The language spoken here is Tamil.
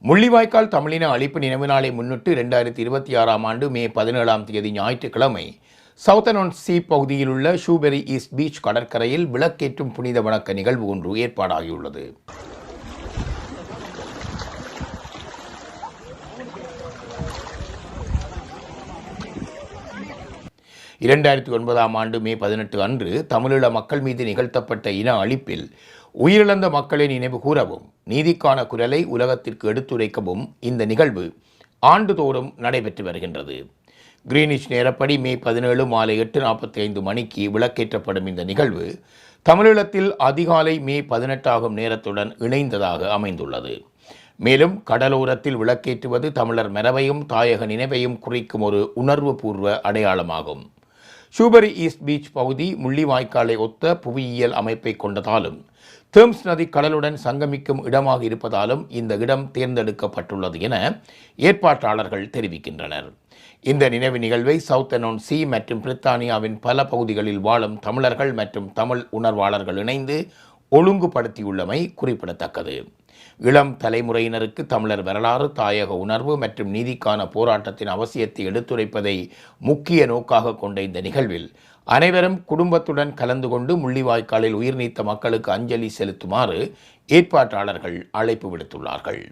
முள்ளிவாய்க்கால் தமிழின அழிப்பு நினைவு நாளை முன்னிட்டு 2026ஆம் ஆண்டு மே 17ஆம் தேதி ஞாயிற்றுக்கிழமை சவுத்தன்-ஆன்-சீ பகுதியில் உள்ள ஷூபெரி ஈஸ்ட் பீச் கடற்கரையில் விளக்கேற்றும் புனித வணக்க நிகழ்வு ஒன்று ஏற்பாடாகியுள்ளது. ஆம் ஆண்டு மே 18 அன்று தமிழீழ மக்கள் மீது நிகழ்த்தப்பட்ட இன அழிப்பில் உயிரிழந்த மக்களை நினைவு கூறவும் நீதிக்கான குரலை உலகத்திற்கு எடுத்துரைக்கவும் இந்த நிகழ்வு ஆண்டுதோறும் நடைபெற்று வருகின்றது. கிரீனிச் நேரப்படி மே 17 மாலை 8:45 மணிக்கு விளக்கேற்றப்படும் இந்த நிகழ்வு தமிழீழத்தில் அதிகாலை மே 18 ஆகும் நேரத்துடன் இணைந்ததாக அமைந்துள்ளது. மேலும் கடலோரத்தில் விளக்கேற்றுவது தமிழர் மரபையும் தாயக நினைவையும் குறிக்கும் ஒரு உணர்வுபூர்வ அடையாளமாகும். ஷூபெரி ஈஸ்ட் பீச் பகுதி முள்ளிவாய்க்காலை ஒத்த புவியியல் அமைப்பை கொண்டதாலும் தேம்ஸ் நதி கடலுடன் சங்கமிக்கும் இடமாக இருப்பதாலும் இந்த இடம் தேர்ந்தெடுக்கப்பட்டுள்ளது என ஏற்பாட்டாளர்கள் தெரிவிக்கின்றனர். இந்த நினைவு நிகழ்வை சவுத்தன்-ஆன்-சீ மற்றும் பிரித்தானியாவின் பல பகுதிகளில் வாழும் தமிழர்கள் மற்றும் தமிழ் உணர்வாளர்கள் இணைந்து ஒழுங்குபடுத்தியுள்ளமை குறிப்பிடத்தக்கது. இளம் தலைமுறையினருக்கு தமிழர் வரலாறு, தாயக உணர்வு மற்றும் நீதிக்கான போராட்டத்தின் அவசியத்தை எடுத்துரைப்பதை முக்கிய நோக்காக கொண்ட இந்த நிகழ்வில் அனைவரும் குடும்பத்துடன் கலந்து கொண்டு முள்ளிவாய்க்காலில் உயிர் நீத்த மக்களுக்கு அஞ்சலி செலுத்துமாறு ஏற்பாட்டாளர்கள் அழைப்பு விடுத்துள்ளார்கள்.